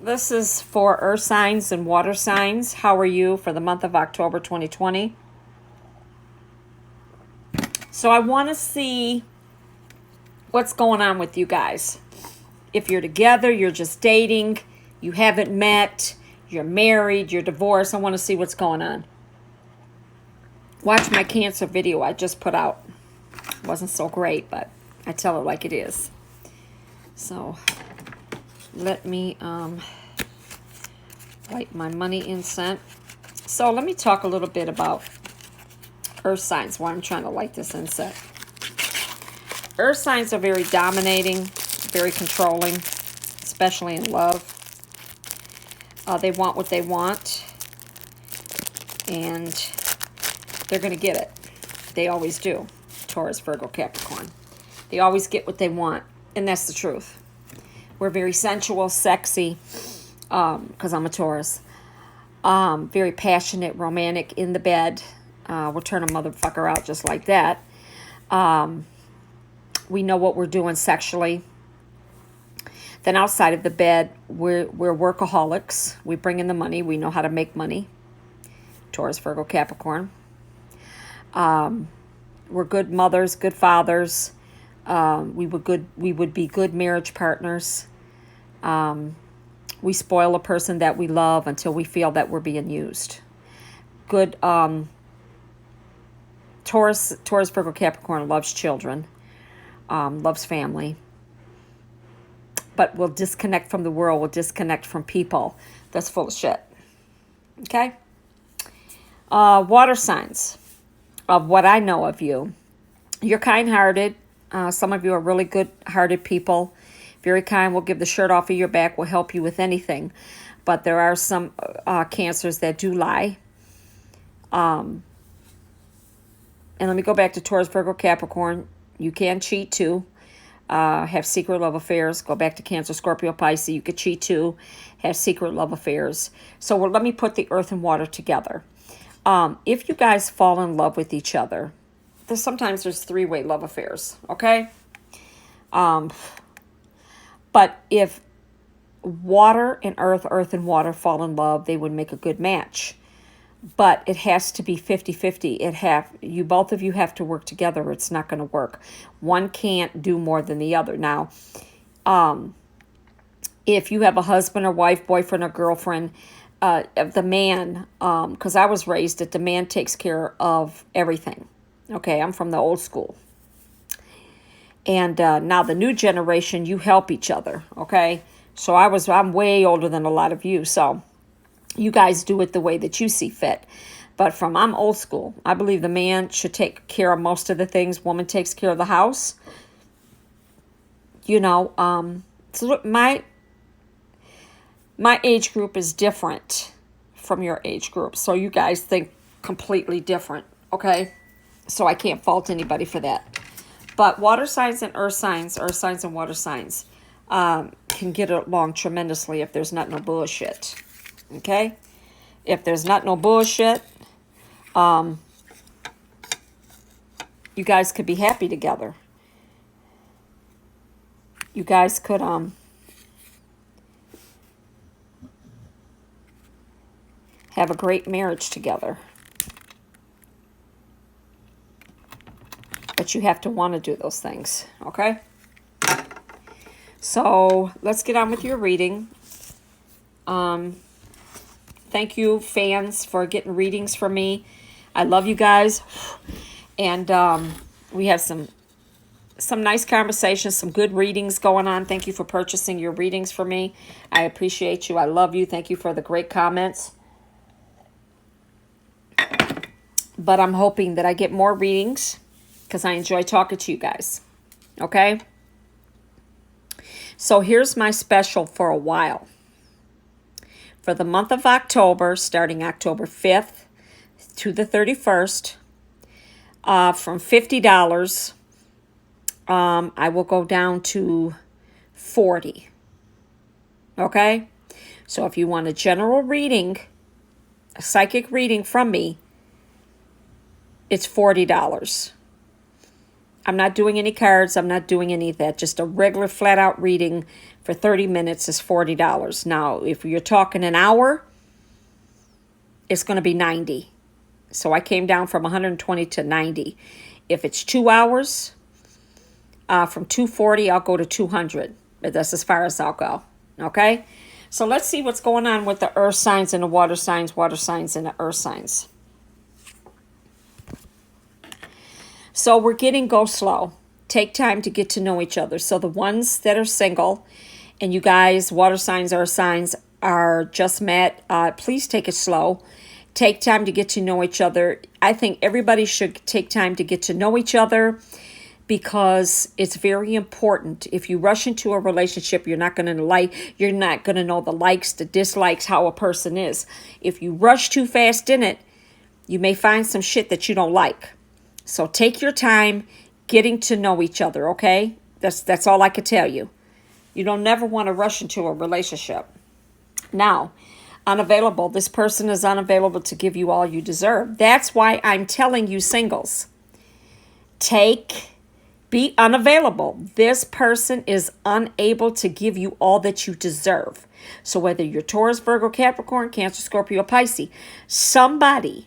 This is for earth signs and water signs. How are you for the month of October 2020? So I want to see what's going on with you guys. If you're together, you're just dating, you haven't met, you're married, you're divorced, I want to see what's going on. Watch my Cancer video I just put out. It wasn't so great, but I tell it like it is. So let me light my money incense. So let me talk a little bit about earth signs while I'm trying to light this incense. Earth signs are very dominating, very controlling, especially in love. They want what they want, and they're going to get it. They always do. Taurus, Virgo, Capricorn. They always get what they want, and that's the truth. We're very sensual, sexy, because I'm a Taurus. Very passionate, romantic, in the bed. We'll turn a motherfucker out just like that. We know what we're doing sexually. Then outside of the bed, we're workaholics. We bring in the money. We know how to make money. Taurus, Virgo, Capricorn. We're good mothers, good fathers. We would be good marriage partners. We spoil a person that we love until we feel that we're being used. Good Taurus, Virgo, Capricorn loves children, loves family. But we'll disconnect from the world, we'll disconnect from people. That's full of shit. Okay? Water signs, of what I know of you. You're kind-hearted. Some of you are really good-hearted people. Very kind, will give the shirt off of your back, will help you with anything. But there are some Cancers that do lie. And let me go back to Taurus, Virgo, Capricorn. You can cheat too. Have secret love affairs. Go back to Cancer, Scorpio, Pisces. You could cheat too. Have secret love affairs. So let me put the earth and water together. If you guys fall in love with each other, sometimes there's three-way love affairs, okay? But if water and earth and water fall in love, they would make a good match. But it has to be 50-50. Both of you have to work together, or it's not going to work. One can't do more than the other. Now, if you have a husband or wife, boyfriend or girlfriend, the man, because I was raised that the man takes care of everything. Okay, I'm from the old school. And now the new generation, you help each other, okay? So I'm way older than a lot of you, so you guys do it the way that you see fit. But I'm old school. I believe the man should take care of most of the things. Woman takes care of the house. So my age group is different from your age group. So you guys think completely different, okay? So I can't fault anybody for that. But water signs and earth signs and water signs can get along tremendously if there's not no bullshit. Okay? If there's not no bullshit, you guys could be happy together. You guys could have a great marriage together. But you have to want to do those things, okay? So let's get on with your reading. Thank you, fans, for getting readings from me. I love you guys. And we have some nice conversations, some good readings going on. Thank you for purchasing your readings for me. I appreciate you. I love you. Thank you for the great comments. But I'm hoping that I get more readings because I enjoy talking to you guys. Okay? So here's my special for a while. For the month of October, starting October 5th to the 31st, from $50, I will go down to $40. Okay? So if you want a general reading, a psychic reading from me, it's $40. I'm not doing any cards. I'm not doing any of that. Just a regular flat out reading for 30 minutes is $40. Now, if you're talking an hour, it's going to be $90. So I came down from $120 to $90. If it's 2 hours, from $240, I'll go to $200. But that's as far as I'll go. Okay? So let's see what's going on with the earth signs and the water signs and the earth signs. So we're getting go slow. Take time to get to know each other. So the ones that are single, and you guys, water signs, earth signs, are just met, please take it slow. Take time to get to know each other. I think everybody should take time to get to know each other because it's very important. If you rush into a relationship, you're not going to know the likes, the dislikes, how a person is. If you rush too fast in it, you may find some shit that you don't like. So take your time getting to know each other, okay? That's all I could tell you. You don't never want to rush into a relationship. Now, unavailable. This person is unavailable to give you all you deserve. That's why I'm telling you, singles, be unavailable. This person is unable to give you all that you deserve. So whether you're Taurus, Virgo, Capricorn, Cancer, Scorpio, Pisces, somebody,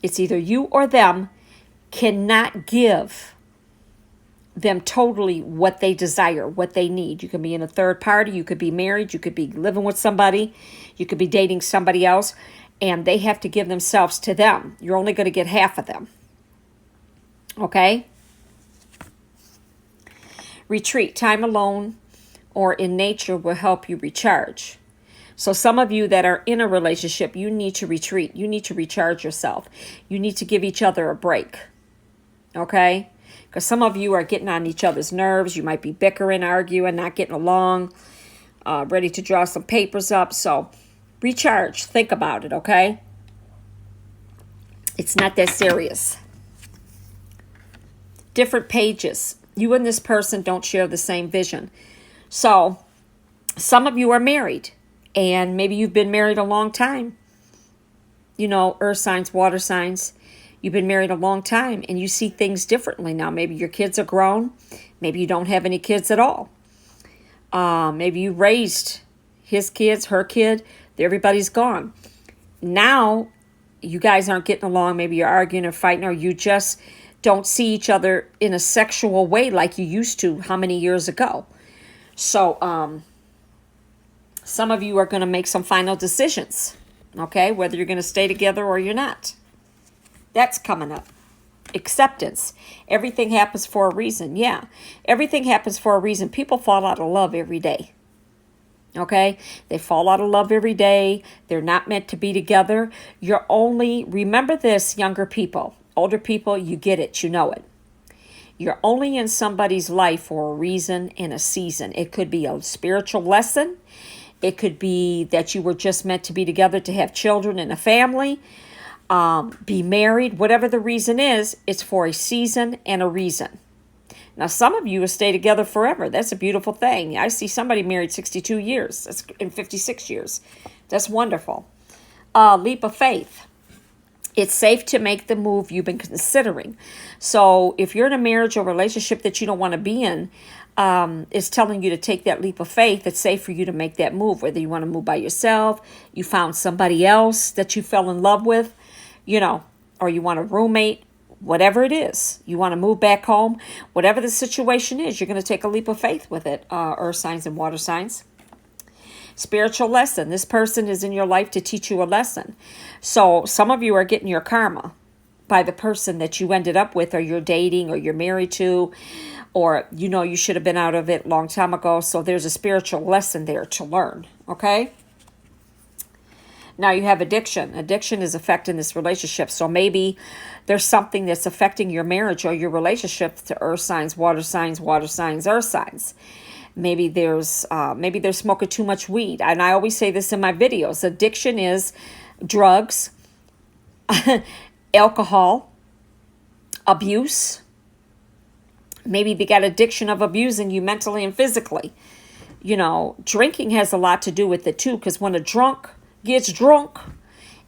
it's either you or them, cannot give them totally what they desire, what they need. You can be in a third party, you could be married, you could be living with somebody, you could be dating somebody else, and they have to give themselves to them. You're only going to get half of them. Okay? Retreat. Time alone or in nature will help you recharge. So some of you that are in a relationship, you need to retreat. You need to recharge yourself. You need to give each other a break. Okay? Because some of you are getting on each other's nerves. You might be bickering, arguing, not getting along, ready to draw some papers up. So recharge. Think about it, okay? It's not that serious. Different pages. You and this person don't share the same vision. So some of you are married, and maybe you've been married a long time. You know, earth signs, water signs. You've been married a long time, and you see things differently now. Maybe your kids are grown. Maybe you don't have any kids at all. Maybe you raised his kids, her kid. Everybody's gone. Now, you guys aren't getting along. Maybe you're arguing or fighting, or you just don't see each other in a sexual way like you used to how many years ago. So, some of you are going to make some final decisions, okay? Whether you're going to stay together or you're not. That's coming up. Acceptance. Everything happens for a reason. Yeah, everything happens for a reason. People fall out of love every day. Okay? They fall out of love every day. They're not meant to be together. Remember this, younger people. Older people, you get it. You know it. You're only in somebody's life for a reason and a season. It could be a spiritual lesson. It could be that you were just meant to be together to have children and a family. Be married, whatever the reason is, it's for a season and a reason. Now, some of you will stay together forever. That's a beautiful thing. I see somebody married 62 years. That's in 56 years. That's wonderful. Leap of faith. It's safe to make the move you've been considering. So if you're in a marriage or relationship that you don't want to be in, it's telling you to take that leap of faith. It's safe for you to make that move, whether you want to move by yourself, you found somebody else that you fell in love with, or you want a roommate, whatever it is. You want to move back home, whatever the situation is, you're going to take a leap of faith with it, earth signs and water signs. Spiritual lesson. This person is in your life to teach you a lesson. So some of you are getting your karma by the person that you ended up with, or you're dating, or you're married to, or you should have been out of it a long time ago. So there's a spiritual lesson there to learn, okay? Now you have addiction. Addiction is affecting this relationship. So maybe there's something that's affecting your marriage or your relationship to earth signs, water signs, earth signs. Maybe they're smoking too much weed. And I always say this in my videos. Addiction is drugs, alcohol, abuse. Maybe they got addiction of abusing you mentally and physically. Drinking has a lot to do with it too, because when a drunk gets drunk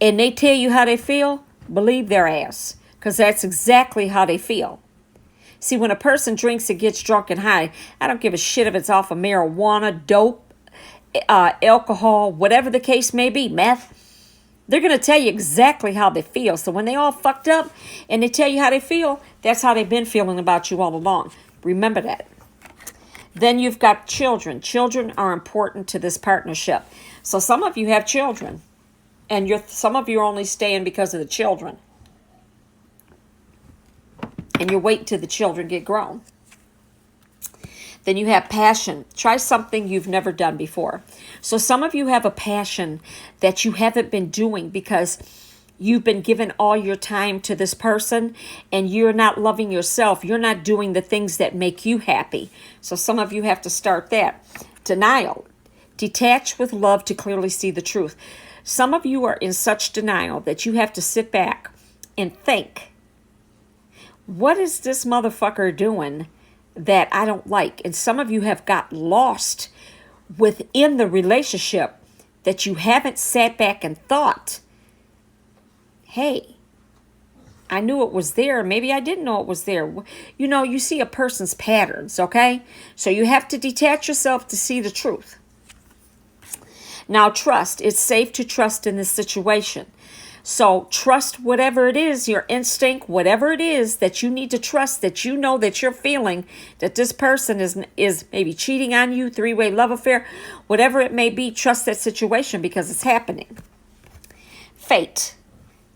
and they tell you how they feel, believe their ass, because that's exactly how they feel. See, when a person drinks and gets drunk and high, I don't give a shit if it's off of marijuana, dope, alcohol, whatever the case may be, meth. They're going to tell you exactly how they feel. So when they all fucked up and they tell you how they feel, that's how they've been feeling about you all along. Remember that. Then you've got children. Children are important to this partnership. So some of you have children, and some of you are only staying because of the children. And you're waiting till the children get grown. Then you have passion. Try something you've never done before. So some of you have a passion that you haven't been doing because you've been giving all your time to this person and you're not loving yourself. You're not doing the things that make you happy. So some of you have to start that. Denial. Detach with love to clearly see the truth. Some of you are in such denial that you have to sit back and think, what is this motherfucker doing that I don't like? And some of you have got lost within the relationship that you haven't sat back and thought, hey, I knew it was there. Maybe I didn't know it was there. You know, you see a person's patterns, okay? So you have to detach yourself to see the truth. Now, trust. It's safe to trust in this situation. So trust whatever it is, your instinct, whatever it is that you need to trust, that you know that you're feeling that this person is maybe cheating on you, three-way love affair, whatever it may be, trust that situation because it's happening. Fate.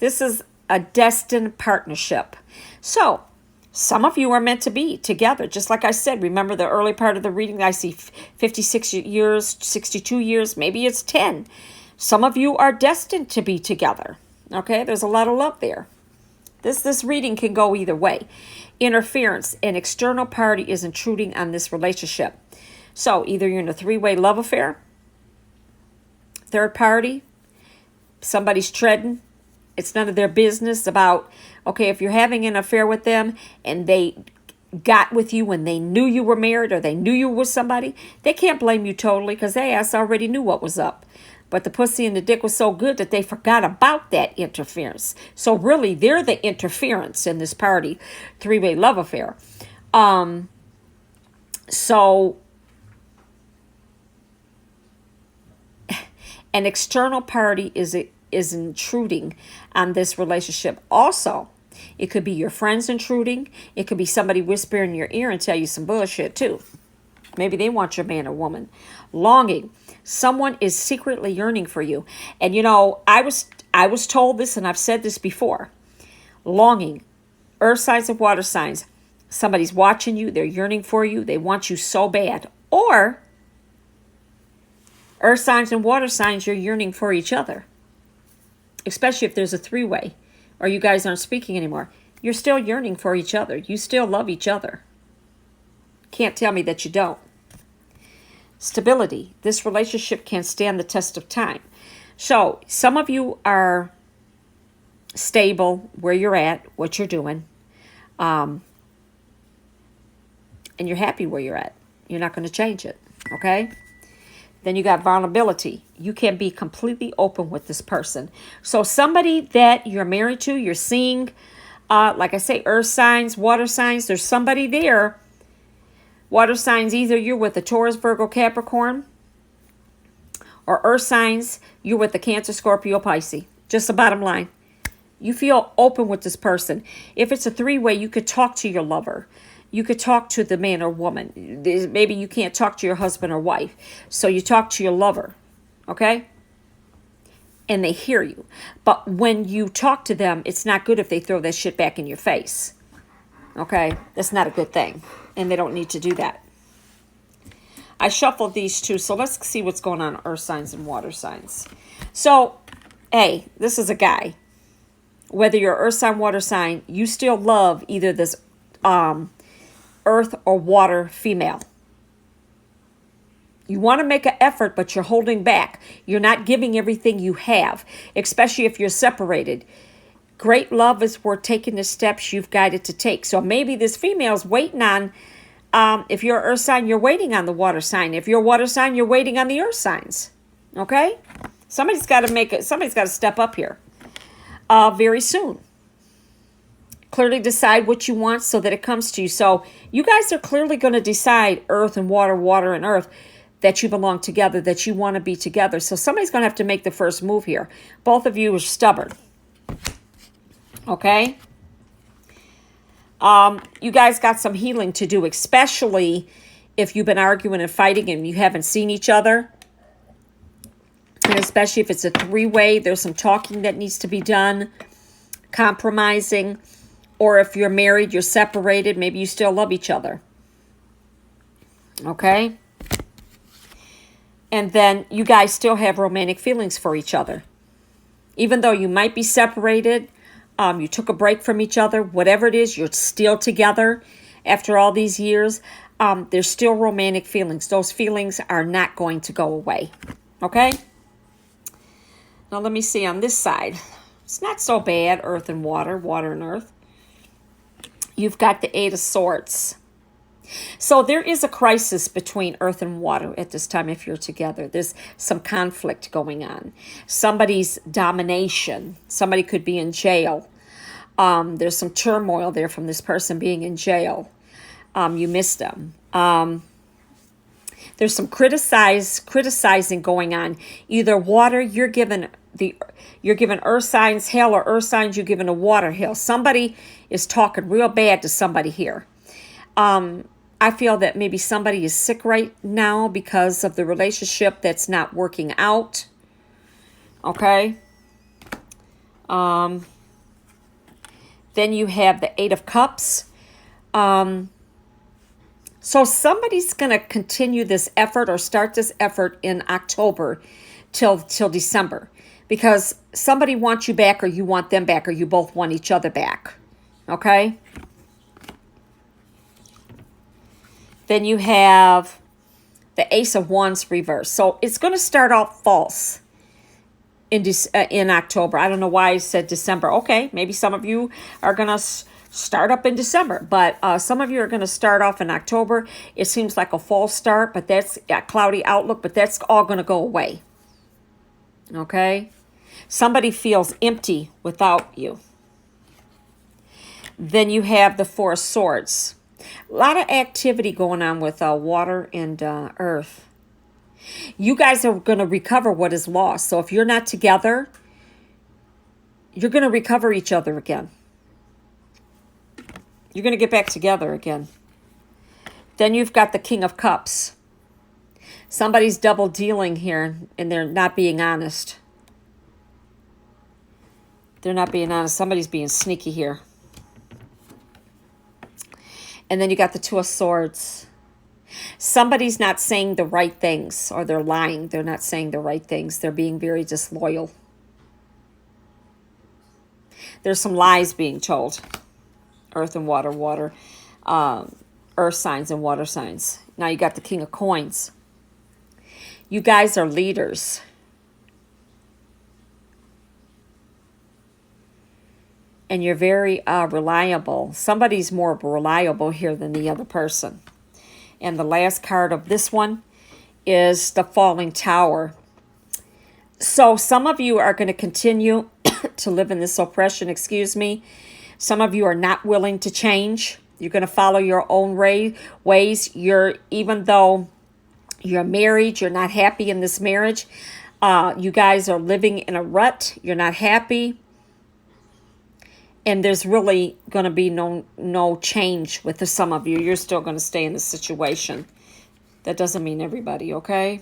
This is a destined partnership. So some of you are meant to be together. Just like I said, remember the early part of the reading, I see 56 years, 62 years, maybe it's 10. Some of you are destined to be together. Okay, there's a lot of love there. This reading can go either way. Interference. An external party is intruding on this relationship. So either you're in a three-way love affair, third party, somebody's treading. It's none of their business about, okay, if you're having an affair with them and they got with you when they knew you were married or they knew you were with somebody, they can't blame you totally because they already knew what was up. But the pussy and the dick was so good that they forgot about that interference. So really, they're the interference in this party, three-way love affair. So an external party is intruding on this relationship. Also, it could be your friends intruding. It could be somebody whispering in your ear and tell you some bullshit too. Maybe they want your man or woman. Longing. Someone is secretly yearning for you. And you know, I was told this and I've said this before. Longing. Earth signs and water signs. Somebody's watching you. They're yearning for you. They want you so bad. Or earth signs and water signs, you're yearning for each other. Especially if there's a three-way or you guys aren't speaking anymore. You're still yearning for each other. You still love each other. Can't tell me that you don't. Stability. This relationship can stand the test of time. So some of you are stable where you're at, what you're doing, and you're happy where you're at. You're not going to change it, okay? Then you got vulnerability. You can be completely open with this person. So somebody that you're married to, you're seeing, like I say, earth signs, water signs, there's somebody there. Water signs, either you're with a Taurus, Virgo, Capricorn, or earth signs, you're with the Cancer, Scorpio, Pisces. Just the bottom line. You feel open with this person. If it's a three-way, you could talk to your lover. You could talk to the man or woman. Maybe you can't talk to your husband or wife. So you talk to your lover, okay? And they hear you. But when you talk to them, it's not good if they throw that shit back in your face. Okay? That's not a good thing. And they don't need to do that. I shuffled these two, so let's see what's going on earth signs and water signs. So, hey, this is a guy. Whether you're earth sign, water sign, you still love either this earth or water female. You want to make an effort, but you're holding back. You're not giving everything you have, especially if you're separated. Great love is worth taking the steps you've guided to take. So maybe this female's waiting on, if you're earth sign, you're waiting on the water sign. If you're water sign, you're waiting on the earth signs. Okay? Somebody's got to step up here very soon. Clearly decide what you want so that it comes to you. So you guys are clearly going to decide, earth and water, water and earth, that you belong together, that you want to be together. So somebody's going to have to make the first move here. Both of you are stubborn. Okay? You guys got some healing to do, especially if you've been arguing and fighting and you haven't seen each other. And especially if it's a three-way, there's some talking that needs to be done, compromising. Or if you're married, you're separated, maybe you still love each other. Okay? And then you guys still have romantic feelings for each other. Even though you might be separated, you took a break from each other, whatever it is, you're still together after all these years. There's still romantic feelings. Those feelings are not going to go away. Okay? Now let me see on this side. It's not so bad, earth and water, water and earth. You've got the Eight of Swords. So there is a crisis between earth and water at this time if you're together. There's some conflict going on. Somebody's domination. Somebody could be in jail. There's some turmoil there from this person being in jail. You missed them. There's some criticizing going on. Either water, you're given earth signs hell, or earth signs, you're given a water hell. Somebody is talking real bad to somebody here. I feel that maybe somebody is sick right now because of the relationship that's not working out. Okay. Then you have the Eight of Cups. So somebody's going to continue this effort or start this effort in October till December. Because somebody wants you back, or you want them back, or you both want each other back. Okay? Then you have the Ace of Wands reversed. So it's going to start off false in October. I don't know why I said December. Okay, maybe some of you are going to start up in December. But some of you are going to start off in October. It seems like a false start, but that's a cloudy outlook. But that's all going to go away. Okay? Somebody feels empty without you. Then you have the Four of Swords. A lot of activity going on with water and earth. You guys are going to recover what is lost. So if you're not together, you're going to recover each other again. You're going to get back together again. Then you've got the King of Cups. Somebody's double dealing here and they're not being honest. They're not being honest. Somebody's being sneaky here. And then you got the Two of Swords. Somebody's not saying the right things, or they're lying. They're not saying the right things. They're being very disloyal. There's some lies being told. Earth and water, water. Earth signs and water signs. Now you got the King of Coins. You guys are leaders. And you're very reliable. Somebody's more reliable here than the other person. And the last card of this one is the Falling Tower. So some of you are going to continue to live in this oppression, Some of you are not willing to change. You're going to follow your own ways. Even though you're married, you're not happy in this marriage. You guys are living in a rut. You're not happy. And there's really going to be no change with some of you. You're still going to stay in this situation. That doesn't mean everybody, okay?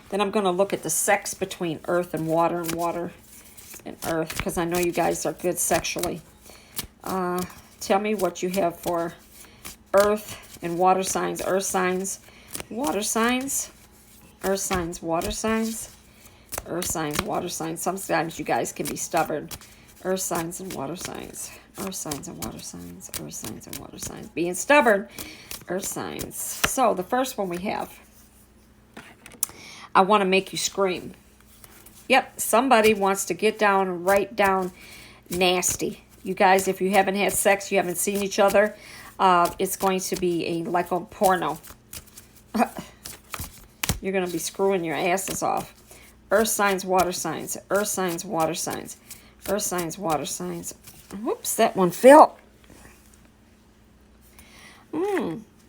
Then I'm going to look at the sex between earth and water and earth, because I know you guys are good sexually. Tell me what you have for earth and water signs, earth signs, water signs, earth signs, water signs, earth signs, water signs. Sometimes you guys can be stubborn. Earth signs and water signs. Earth signs and water signs. Earth signs and water signs. Being stubborn. Earth signs. So the first one we have. I want to make you scream. Yep. Somebody wants to get down and write down nasty. You guys, if you haven't had sex, you haven't seen each other, it's going to be like a porno. You're going to be screwing your asses off. Earth signs, water signs. Earth signs, water signs. Earth signs, water signs, Whoops, that one fell.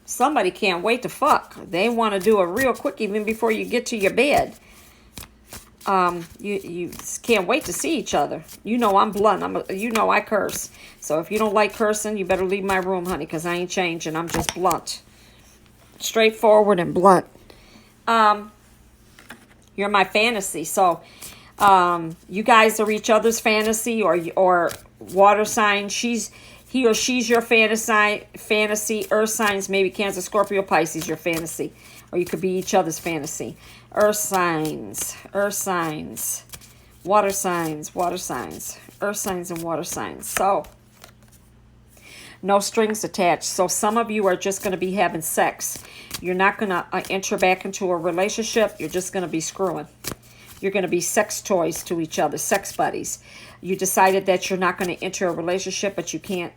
Somebody can't wait to fuck. They want to do it real quick even before you get to your bed. You can't wait to see each other. You know I'm blunt. You know I curse. So if you don't like cursing, you better leave my room, honey, because I ain't changing. I'm just blunt. Straightforward and blunt. You're my fantasy. So you guys are each other's fantasy, or water sign. He or she's your fantasy. Earth signs, maybe Cancer, Scorpio, Pisces, your fantasy. Or you could be each other's fantasy. Earth signs, water signs, earth signs and water signs. So, no strings attached. So some of you are just going to be having sex. You're not going to enter back into a relationship. You're just going to be screwing. You're going to be sex toys to each other, sex buddies. You decided that you're not going to enter a relationship, but you can't.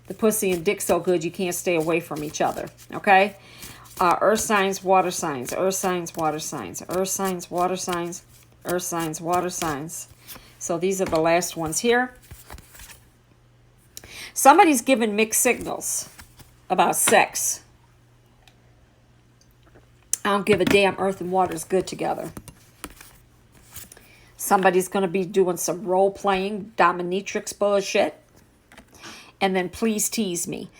The pussy and dick so good you can't stay away from each other. Okay? Earth signs, water signs, earth signs, water signs, earth signs, water signs, earth signs, water signs. So these are the last ones here. Somebody's giving mixed signals about sex. I don't give a damn. Earth and water is good together. Somebody's going to be doing some role-playing, dominatrix bullshit. And then please tease me.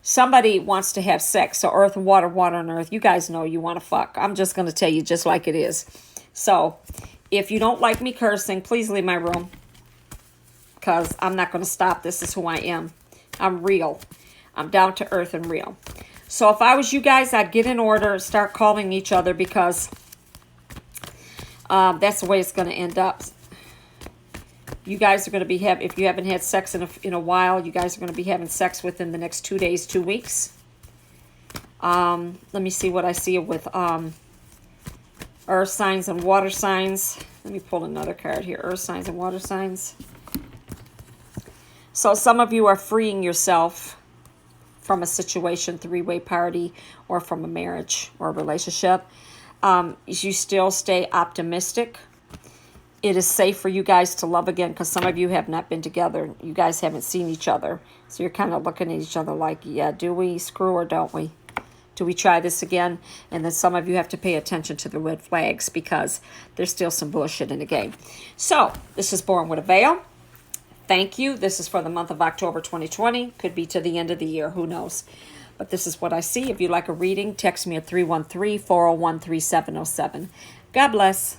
Somebody wants to have sex. So earth and water, water and earth. You guys know you want to fuck. I'm just going to tell you just like it is. So if you don't like me cursing, please leave my room. Because I'm not going to stop. This is who I am. I'm real. I'm down to earth and real. So if I was you guys, I'd get in order and start calling each other, because that's the way it's going to end up. You guys are going to be if you haven't had sex in a while, you guys are going to be having sex within the next 2 days, 2 weeks. Let me see what I see with earth signs and water signs. Let me pull another card here. Earth signs and water signs. So some of you are freeing yourself from a situation, three-way party, or from a marriage or a relationship. You still stay optimistic. It is safe for you guys to love again, because some of you have not been together. You guys haven't seen each other. So you're kind of looking at each other like, yeah, do we screw or don't we? Do we try this again? And then some of you have to pay attention to the red flags, because there's still some bullshit in the game. So this is Born with a Veil. Thank you. This is for the month of October 2020. Could be to the end of the year. Who knows? But this is what I see. If you'd like a reading, text me at 313-401-3707. God bless.